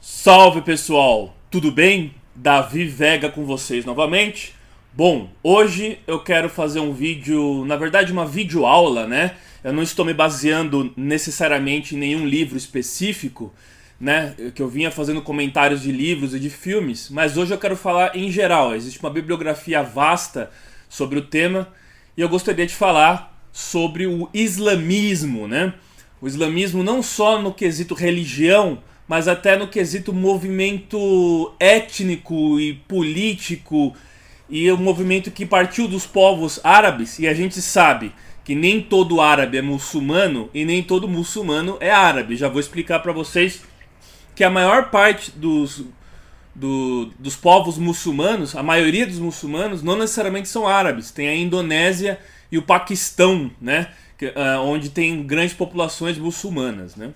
Salve pessoal, tudo bem? Davi Vega com vocês novamente. Bom, hoje eu quero fazer um vídeo, na verdade uma videoaula, né? Eu não estou me baseando necessariamente em nenhum livro específico, né? Que eu vinha fazendo comentários de livros e de filmes, mas hoje eu quero falar em geral. Existe uma bibliografia vasta sobre o tema e eu gostaria de falar sobre o islamismo, né? O islamismo não só no quesito religião, mas até no quesito movimento étnico e político, e um movimento que partiu dos povos árabes, e a gente sabe que nem todo árabe é muçulmano e nem todo muçulmano é árabe. Já vou explicar para vocês que a maior parte dos povos muçulmanos, a maioria dos muçulmanos, não necessariamente são árabes. Tem a Indonésia e o Paquistão, né? Onde tem grandes populações muçulmanas, né?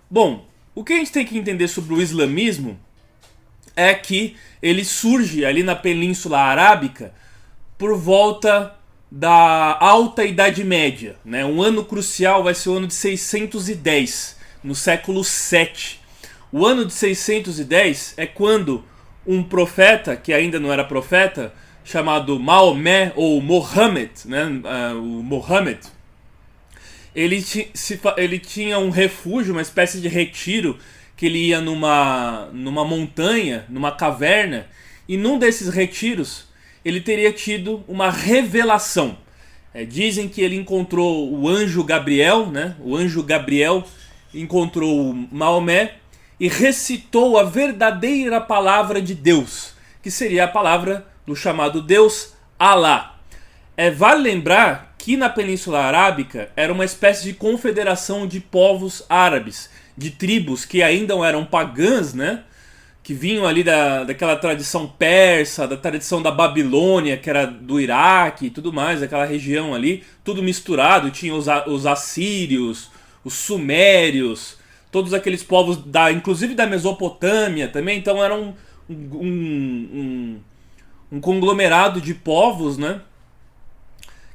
Bom, o que a gente tem que entender sobre o islamismo é que ele surge ali na Península Arábica por volta da Alta Idade Média, né? Um ano crucial vai ser o ano de 610, no século VII. O ano de 610 é quando um profeta, que ainda não era profeta, chamado Maomé ou Mohammed, né? O Mohammed, ele tinha um refúgio, uma espécie de retiro, que ele ia numa montanha, numa caverna, e num desses retiros ele teria tido uma revelação. Dizem que ele encontrou o anjo Gabriel, né? O anjo Gabriel encontrou Maomé e recitou a verdadeira palavra de Deus, que seria a palavra do chamado Deus Alá. Vale lembrar que na Península Arábica era uma espécie de confederação de povos árabes, de tribos que ainda eram pagãs, né? Que vinham ali daquela tradição persa, da tradição da Babilônia, que era do Iraque e tudo mais, aquela região ali, tudo misturado. Tinha os assírios, os sumérios, todos aqueles povos, inclusive da Mesopotâmia também. Então era um conglomerado de povos, né?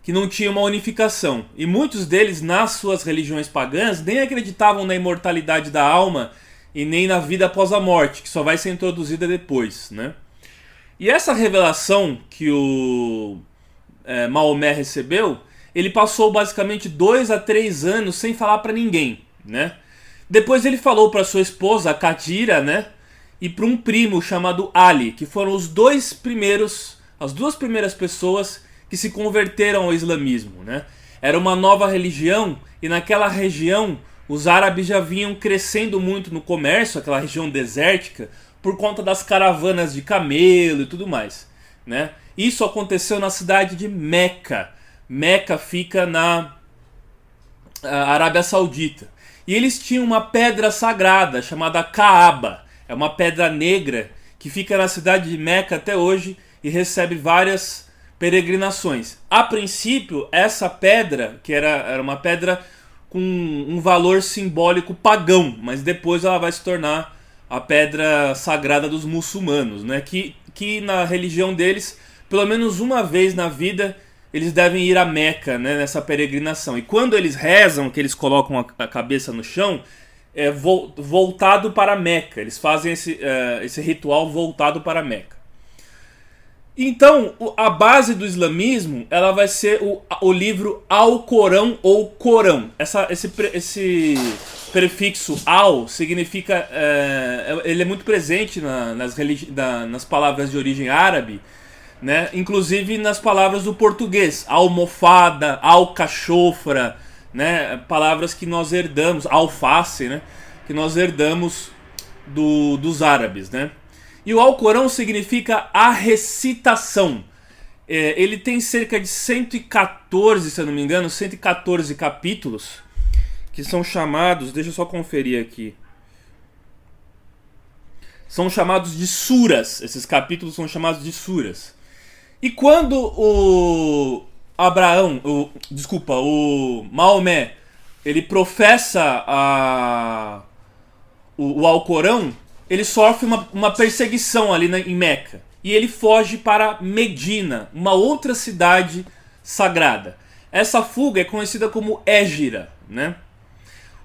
Que não tinha uma unificação. E muitos deles, nas suas religiões pagãs, nem acreditavam na imortalidade da alma e nem na vida após a morte, que só vai ser introduzida depois, né? E essa revelação que o Maomé recebeu, ele passou basicamente 2 a 3 anos sem falar para ninguém, né? Depois ele falou para sua esposa, Katira, né? E para um primo chamado Ali, que foram as duas primeiras pessoas que se converteram ao islamismo, né? Era uma nova religião e naquela região os árabes já vinham crescendo muito no comércio, aquela região desértica, por conta das caravanas de camelo e tudo mais, né? Isso aconteceu na cidade de Meca. Meca fica na Arábia Saudita. E eles tinham uma pedra sagrada chamada Kaaba. É uma pedra negra que fica na cidade de Meca até hoje e recebe várias peregrinações. A princípio, essa pedra, que era uma pedra com um valor simbólico pagão, mas depois ela vai se tornar a pedra sagrada dos muçulmanos, né? Que na religião deles, pelo menos uma vez na vida, eles devem ir a Meca, né? Nessa peregrinação. E quando eles rezam, que eles colocam a cabeça no chão, é voltado para Meca. Eles fazem esse ritual voltado para Meca. Então, a base do islamismo, ela vai ser o livro Alcorão ou Corão. Esse prefixo al significa... ele é muito presente nas palavras de origem árabe, né? Inclusive nas palavras do português. Almofada, alcachofra, né? Palavras que nós herdamos, alface, né? Que nós herdamos dos árabes, né? E o Alcorão significa a recitação. Ele tem cerca de 114, se eu não me engano, 114 capítulos, que são chamados, deixa eu só conferir aqui, são chamados de suras. Esses capítulos são chamados de suras. E quando o Maomé, ele professa o Alcorão, ele sofre uma perseguição ali em Meca. E ele foge para Medina, uma outra cidade sagrada. Essa fuga é conhecida como Hégira, né?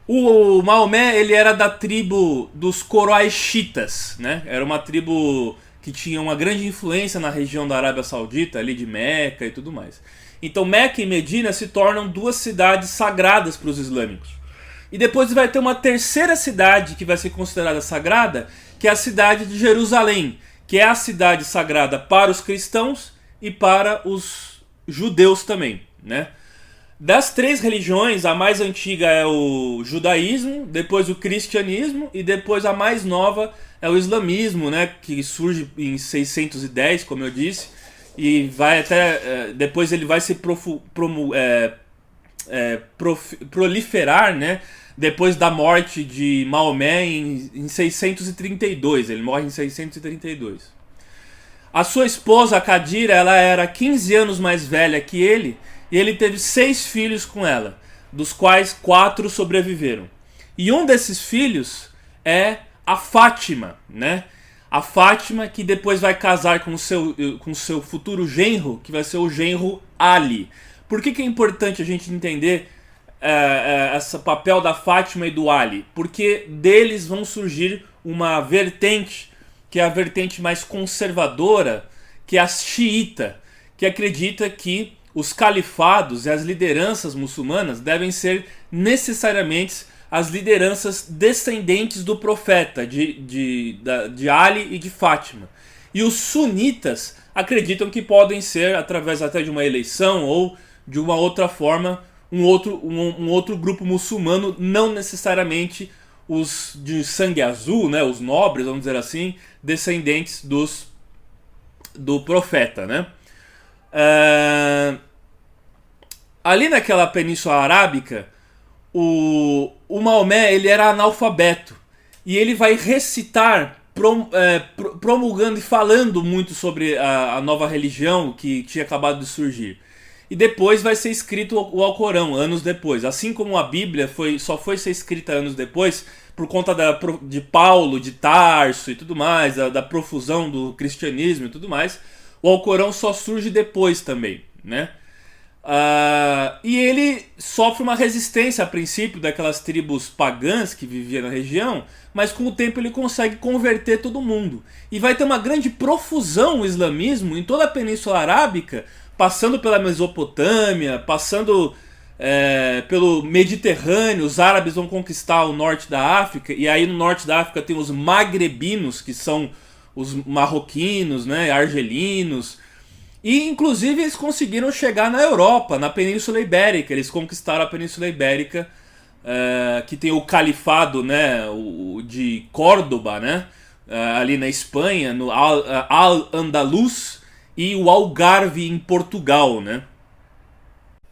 O Maomé, ele era da tribo dos Quraishitas, né? Era uma tribo que tinha uma grande influência na região da Arábia Saudita, ali de Meca e tudo mais. Então Meca e Medina se tornam duas cidades sagradas para os islâmicos. E depois vai ter uma terceira cidade que vai ser considerada sagrada, que é a cidade de Jerusalém, que é a cidade sagrada para os cristãos e para os judeus também, né? Das três religiões, a mais antiga é o judaísmo, depois o cristianismo e depois a mais nova é o islamismo, né, que surge em 610, como eu disse, e vai até depois ele vai se proliferar, né, depois da morte de Maomé em 632. Ele morre em 632. A sua esposa, Kadira, ela era 15 anos mais velha que ele, e ele teve 6 filhos com ela, dos quais 4 sobreviveram. E um desses filhos é a Fátima, né? A Fátima, que depois vai casar com o seu futuro genro, que vai ser o genro Ali. Por que é importante a gente entender esse papel da Fátima e do Ali? Porque deles vão surgir uma vertente, que é a vertente mais conservadora, que é a xiita, que acredita que os califados e as lideranças muçulmanas devem ser necessariamente as lideranças descendentes do profeta, de Ali e de Fátima. E os sunitas acreditam que podem ser, através até de uma eleição ou de uma outra forma, um outro grupo muçulmano, não necessariamente os de sangue azul, né, os nobres, vamos dizer assim, descendentes do profeta, né? Ali naquela Península Arábica, o Maomé, ele era analfabeto, e ele vai recitar, promulgando e falando muito sobre a nova religião que tinha acabado de surgir. E depois vai ser escrito o Alcorão, anos depois. Assim como a Bíblia só foi ser escrita anos depois, por conta de Paulo, de Tarso e tudo mais, da profusão do cristianismo e tudo mais, o Alcorão só surge depois também, né? E ele sofre uma resistência a princípio daquelas tribos pagãs que viviam na região, mas com o tempo ele consegue converter todo mundo. E vai ter uma grande profusão o islamismo em toda a Península Arábica, passando pela Mesopotâmia, passando pelo Mediterrâneo. Os árabes vão conquistar o norte da África, e aí no norte da África tem os magrebinos, que são os marroquinos, né, argelinos. E inclusive eles conseguiram chegar na Europa, na Península Ibérica. Eles conquistaram a Península Ibérica, que tem o califado, né, de Córdoba, né, ali na Espanha, no Al-Andalus, e o Algarve em Portugal, né.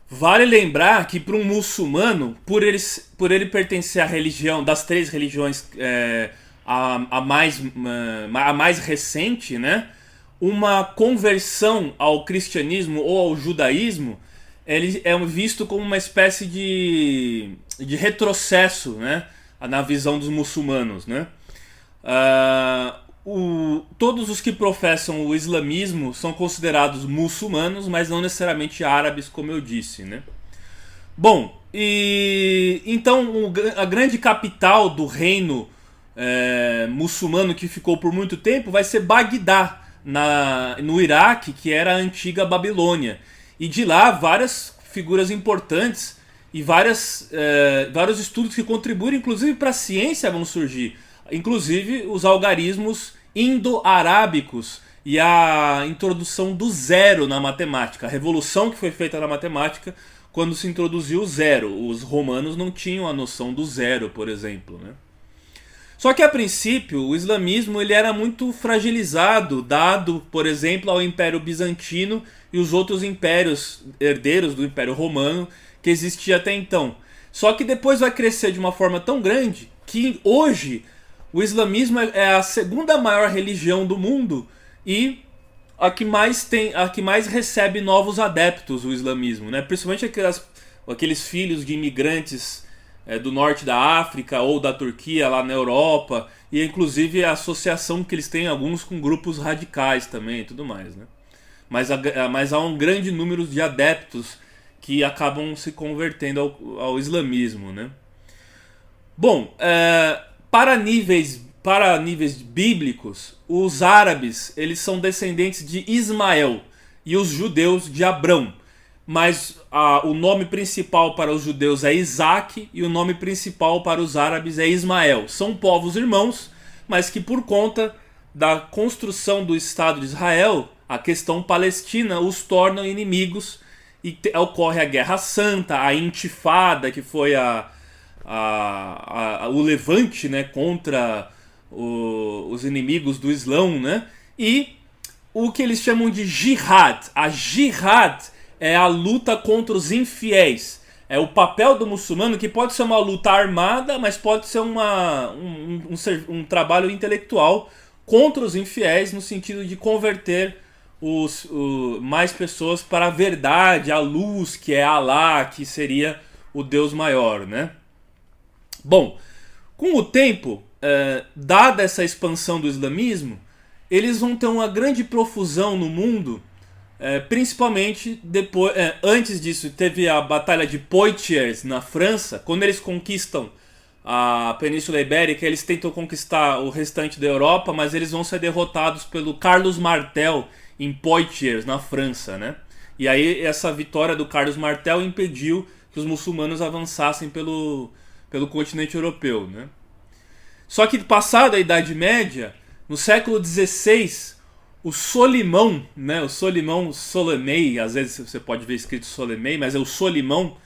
Vale lembrar que para um muçulmano, por ele pertencer à religião, das três religiões, a mais recente, né, uma conversão ao cristianismo ou ao judaísmo, ele é visto como uma espécie de retrocesso, né, na visão dos muçulmanos, né? Todos os que professam o islamismo são considerados muçulmanos, mas não necessariamente árabes, como eu disse, né? Bom, então a grande capital do reino muçulmano que ficou por muito tempo vai ser Bagdá, no Iraque, que era a antiga Babilônia. E de lá várias figuras importantes e vários estudos que contribuem inclusive para a ciência vão surgir. Inclusive os algarismos indo-arábicos e a introdução do zero na matemática. A revolução que foi feita na matemática quando se introduziu o zero. Os romanos não tinham a noção do zero, por exemplo, né? Só que a princípio o islamismo ele era muito fragilizado, dado, por exemplo, ao Império Bizantino e os outros impérios herdeiros do Império Romano que existia até então. Só que depois vai crescer de uma forma tão grande que hoje o islamismo é a segunda maior religião do mundo e a que mais recebe novos adeptos, o islamismo, né? Principalmente aqueles filhos de imigrantes do norte da África ou da Turquia lá na Europa, e inclusive a associação que eles têm alguns com grupos radicais também e tudo mais, né? Mas há um grande número de adeptos que acabam se convertendo ao islamismo, né? Bom, para níveis bíblicos, os árabes eles são descendentes de Ismael e os judeus de Abrão. Mas o nome principal para os judeus é Isaac e o nome principal para os árabes é Ismael. São povos irmãos, mas que por conta da construção do Estado de Israel, a questão palestina os torna inimigos e ocorre a Guerra Santa, a Intifada, que foi o levante, né, contra os inimigos do Islão, né? E o que eles chamam de jihad. A jihad é a luta contra os infiéis. É o papel do muçulmano, que pode ser uma luta armada, mas pode ser um trabalho intelectual contra os infiéis, no sentido de converter mais pessoas para a verdade, a luz, que é Alá, que seria o Deus maior, né? Bom, com o tempo, dada essa expansão do islamismo, eles vão ter uma grande profusão no mundo, principalmente depois. Antes disso, teve a Batalha de Poitiers na França. Quando eles conquistam a Península Ibérica, eles tentam conquistar o restante da Europa, mas eles vão ser derrotados pelo Carlos Martel em Poitiers, na França, né? E aí essa vitória do Carlos Martel impediu que os muçulmanos avançassem pelo continente europeu, né? Só que passada a Idade Média, no século XVI, o Solimão, né, o Solimão Solimei, às vezes você pode ver escrito Solimei, mas é o Solimão,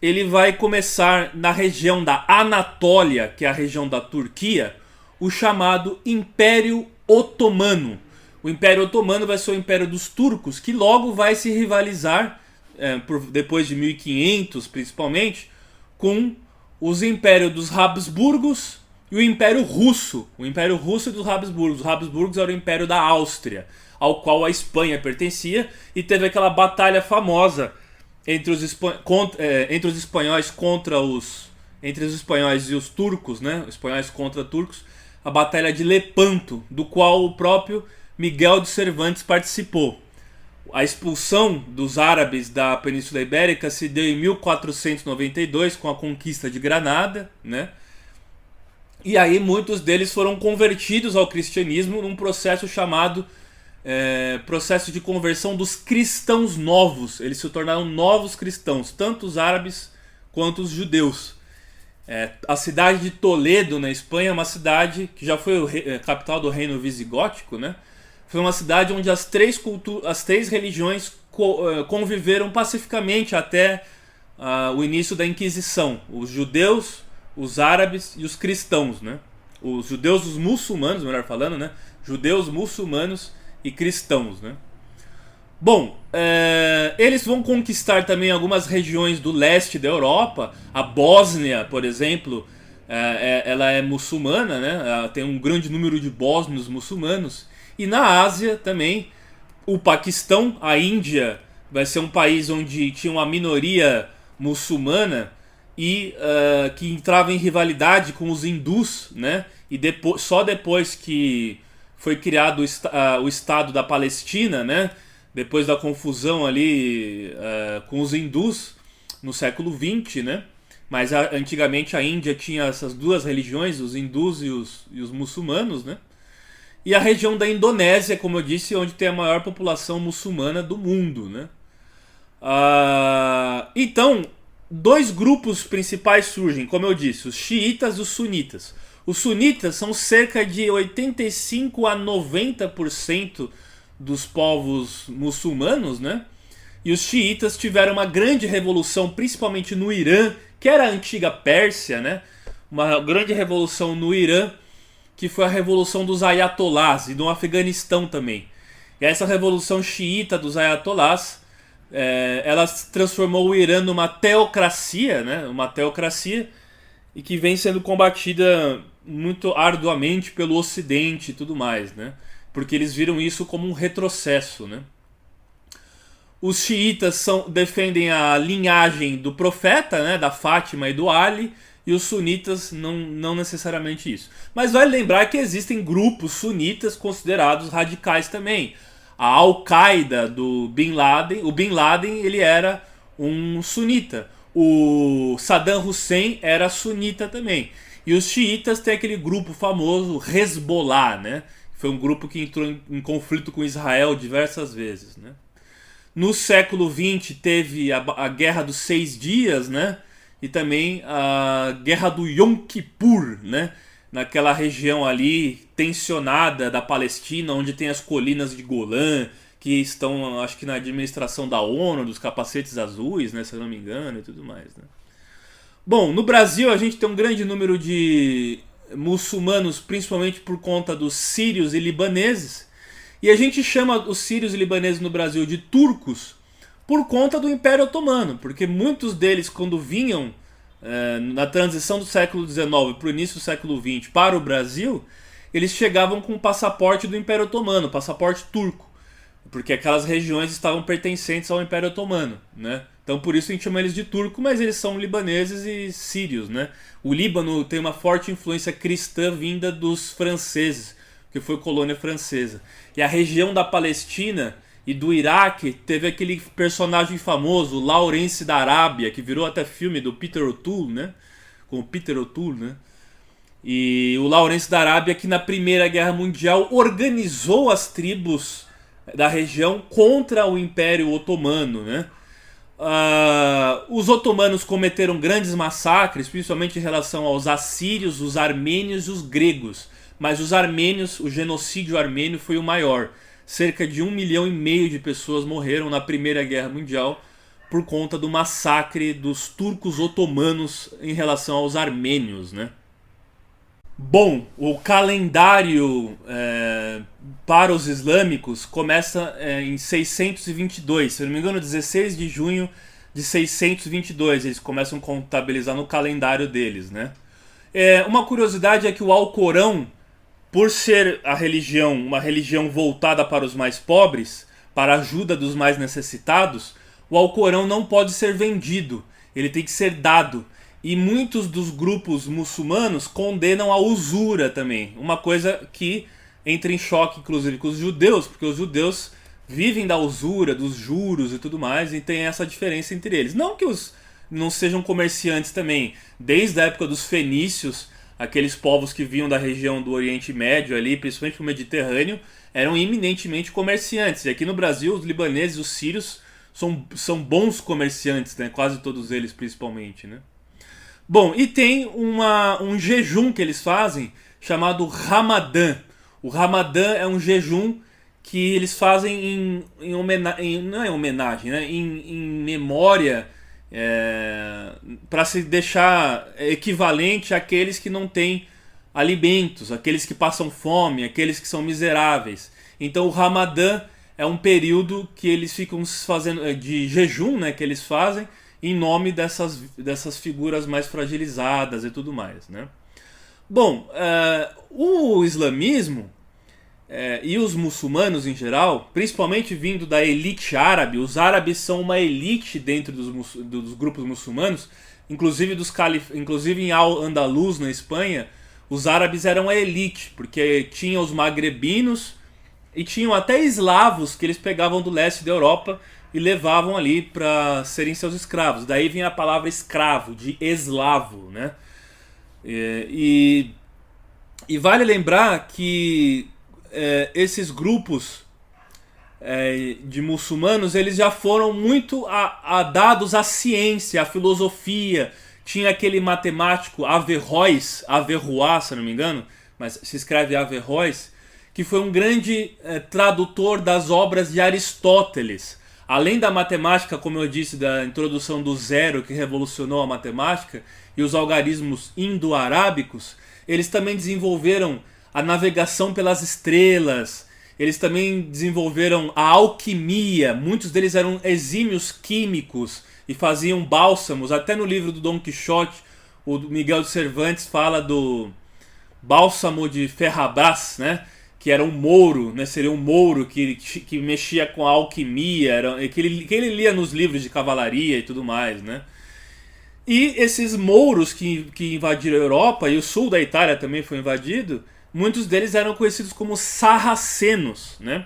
ele vai começar na região da Anatólia, que é a região da Turquia, o chamado Império Otomano. O Império Otomano vai ser o Império dos Turcos, que logo vai se rivalizar, depois de 1500 principalmente, com os Impérios dos Habsburgos e o Império Russo. O Império Russo e dos Habsburgos. Os Habsburgos era o Império da Áustria, ao qual a Espanha pertencia, e teve aquela batalha famosa entre os espanhóis contra entre os espanhóis e os turcos, né? Espanhóis contra turcos, a Batalha de Lepanto, do qual o próprio Miguel de Cervantes participou. A expulsão dos árabes da Península Ibérica se deu em 1492 com a conquista de Granada, né? E aí muitos deles foram convertidos ao cristianismo num processo chamado processo de conversão dos cristãos novos. Eles se tornaram novos cristãos, tanto os árabes quanto os judeus. A cidade de Toledo, na Espanha, é uma cidade que já foi capital do reino visigótico, né? Foi uma cidade onde as três religiões conviveram pacificamente até o início da Inquisição. Os judeus, os árabes e os cristãos, né? Os judeus, os muçulmanos, melhor falando, né? Judeus, muçulmanos e cristãos, né? Bom, eles vão conquistar também algumas regiões do leste da Europa. A Bósnia, por exemplo, ela é muçulmana, né? Ela tem um grande número de bósnios muçulmanos. E na Ásia também, o Paquistão, a Índia, vai ser um país onde tinha uma minoria muçulmana e que entrava em rivalidade com os hindus, né? E só depois que foi criado o Estado da Palestina, né? Depois da confusão ali com os hindus no século XX, né? Mas antigamente a Índia tinha essas duas religiões, os hindus e os muçulmanos, né? E a região da Indonésia, como eu disse, onde tem a maior população muçulmana do mundo, né? Então, dois grupos principais surgem, como eu disse, os xiitas e os sunitas. Os sunitas são cerca de 85 a 90% dos povos muçulmanos, né? E os xiitas tiveram uma grande revolução, principalmente no Irã, que era a antiga Pérsia, né? Uma grande revolução no Irã, que foi a revolução dos ayatolás, e no Afeganistão também. E essa revolução xiita dos ayatolás, ela transformou o Irã numa teocracia, né? Uma teocracia, e que vem sendo combatida muito arduamente pelo Ocidente e tudo mais, né? Porque eles viram isso como um retrocesso, né? Os xiitas defendem a linhagem do profeta, né? Da Fátima e do Ali, e os sunitas não necessariamente isso. Mas vale lembrar que existem grupos sunitas considerados radicais também. A Al-Qaeda do Bin Laden, o Bin Laden ele era um sunita. o Saddam Hussein era sunita também. E os xiitas têm aquele grupo famoso Hezbollah, né? Foi um grupo que entrou em conflito com Israel diversas vezes, né? No século XX teve a Guerra dos 6 Dias, né? E também a Guerra do Yom Kippur, né? Naquela região ali tensionada da Palestina, onde tem as colinas de Golã, que estão, acho que na administração da ONU, dos capacetes azuis, né? Se eu não me engano, e tudo mais, né? Bom, no Brasil a gente tem um grande número de muçulmanos, principalmente por conta dos sírios e libaneses. E a gente chama os sírios e libaneses no Brasil de turcos por conta do Império Otomano, porque muitos deles, quando vinham na transição do século XIX para o início do século XX para o Brasil, eles chegavam com o passaporte do Império Otomano, passaporte turco, porque aquelas regiões estavam pertencentes ao Império Otomano, né? Então por isso a gente chama eles de turco, mas eles são libaneses e sírios, né? O Líbano tem uma forte influência cristã vinda dos franceses, que foi colônia francesa. E a região da Palestina e do Iraque teve aquele personagem famoso, Lawrence da Arábia, que virou até filme do Peter O'Toole, né? Com o Peter O'Toole, né? E o Lawrence da Arábia, que na Primeira Guerra Mundial organizou as tribos da região contra o Império Otomano, né? Os otomanos cometeram grandes massacres, principalmente em relação aos assírios, os armênios e os gregos. Mas os armênios, o genocídio armênio foi o maior. Cerca de 1,5 milhão de pessoas morreram na Primeira Guerra Mundial por conta do massacre dos turcos otomanos em relação aos armênios, né? Bom, o calendário para os islâmicos começa em 622, se não me engano, 16 de junho de 622, eles começam a contabilizar no calendário deles, né? Uma curiosidade é que o Alcorão, por ser uma religião voltada para os mais pobres, para a ajuda dos mais necessitados, o Alcorão não pode ser vendido, ele tem que ser dado. E muitos dos grupos muçulmanos condenam a usura também. Uma coisa que entra em choque, inclusive, com os judeus, porque os judeus vivem da usura, dos juros e tudo mais, e tem essa diferença entre eles. Não que os não sejam comerciantes também. Desde a época dos fenícios, aqueles povos que vinham da região do Oriente Médio ali, principalmente do Mediterrâneo, eram eminentemente comerciantes. E aqui no Brasil, os libaneses e os sírios são bons comerciantes, né? Quase todos eles, principalmente, né? Bom, e tem um jejum que eles fazem chamado Ramadã. O Ramadã é um jejum que eles fazem em homenagem, não é homenagem, né? Em memória, para se deixar equivalente àqueles que não têm alimentos, aqueles que passam fome, aqueles que são miseráveis. Então o Ramadã é um período que eles ficam fazendo de jejum, né? Que eles fazem em nome dessas figuras mais fragilizadas e tudo mais, né? Bom, o islamismo e os muçulmanos em geral, principalmente vindo da elite árabe, os árabes são uma elite dentro dos grupos muçulmanos, inclusive em Al-Andalus, na Espanha, os árabes eram a elite, porque tinham os magrebinos e tinham até eslavos que eles pegavam do leste da Europa e levavam ali para serem seus escravos. Daí vem a palavra escravo, de eslavo, né? E vale lembrar que esses grupos de muçulmanos, eles já foram muito dados à ciência, à filosofia. Tinha aquele matemático Averroes, se não me engano, mas se escreve Averroes, que foi um grande tradutor das obras de Aristóteles. Além da matemática, como eu disse, da introdução do zero que revolucionou a matemática e os algarismos indo-arábicos, eles também desenvolveram a navegação pelas estrelas, eles também desenvolveram a alquimia, muitos deles eram exímios químicos e faziam bálsamos. Até no livro do Dom Quixote, o Miguel de Cervantes fala do bálsamo de Ferrabras, né? Que era um mouro, né? Seria um mouro que mexia com a alquimia, que ele lia nos livros de cavalaria e tudo mais, né? E esses mouros que invadiram a Europa, e o sul da Itália também foi invadido, muitos deles eram conhecidos como sarracenos, né?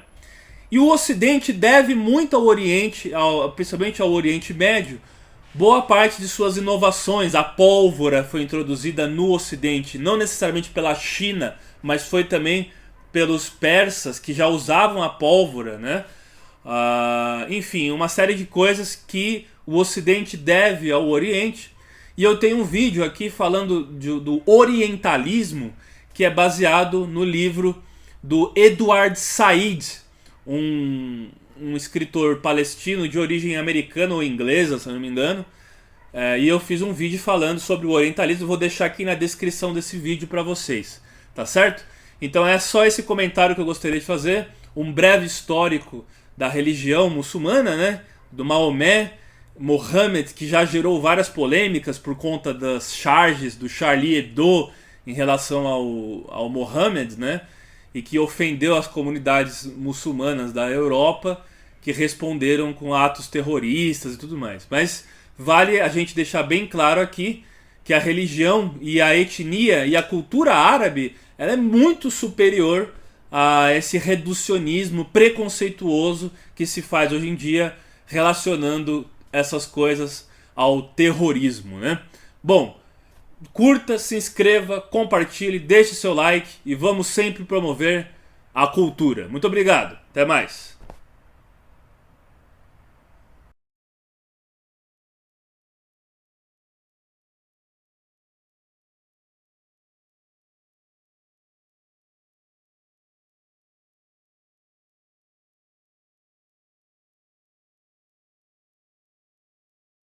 E o Ocidente deve muito ao Oriente, principalmente ao Oriente Médio, Boa parte de suas inovações, a pólvora foi introduzida no Ocidente, não necessariamente pela China, mas foi também pelos persas que já usavam a pólvora, né? Enfim, uma série de coisas que o Ocidente deve ao Oriente. E eu tenho um vídeo aqui falando do orientalismo, que é baseado no livro do Edward Said, um escritor palestino de origem americana ou inglesa, se eu não me engano. E eu fiz um vídeo falando sobre o orientalismo, vou deixar aqui na descrição desse vídeo para vocês, tá certo? Então é só esse comentário que eu gostaria de fazer, um breve histórico da religião muçulmana, né? Do Maomé, Mohammed, que já gerou várias polêmicas por conta das charges do Charlie Hebdo em relação ao Mohammed, né? E que ofendeu as comunidades muçulmanas da Europa, que responderam com atos terroristas e tudo mais. Mas vale a gente deixar bem claro aqui que a religião e a etnia e a cultura árabe ela é muito superior a esse reducionismo preconceituoso que se faz hoje em dia relacionando essas coisas ao terrorismo, né? Bom, curta, se inscreva, compartilhe, deixe seu like e vamos sempre promover a cultura. Muito obrigado, até mais.